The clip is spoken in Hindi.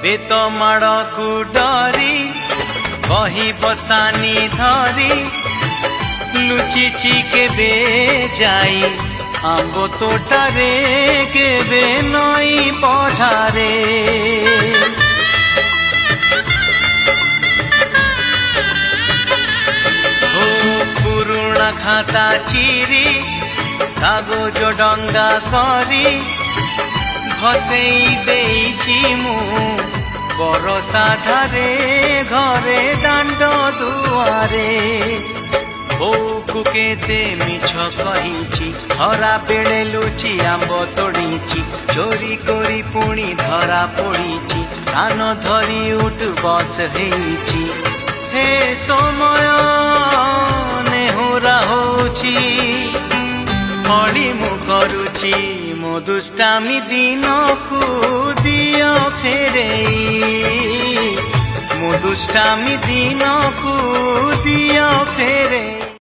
बेत माड़ को डरी कही बस्तानी धरी लुचिची केबे जाई आंब तोटारे केबे नई पठारे पुरुणा खाता चिरी कागज डंगा करी घसेई देइची मु बरसा धारे घरे दांड दुआरे बोकु केते मिछ कहिची हरा बेले लुची आंब तोड़ीची चोरी करी पुणी धरा पड़ीची कान धरी उठ बस हेची हे समय नेहुरा होची हली मु करुची मो दुष्टामी दिन को दियो फेरेई मो दुष्टामी दिन को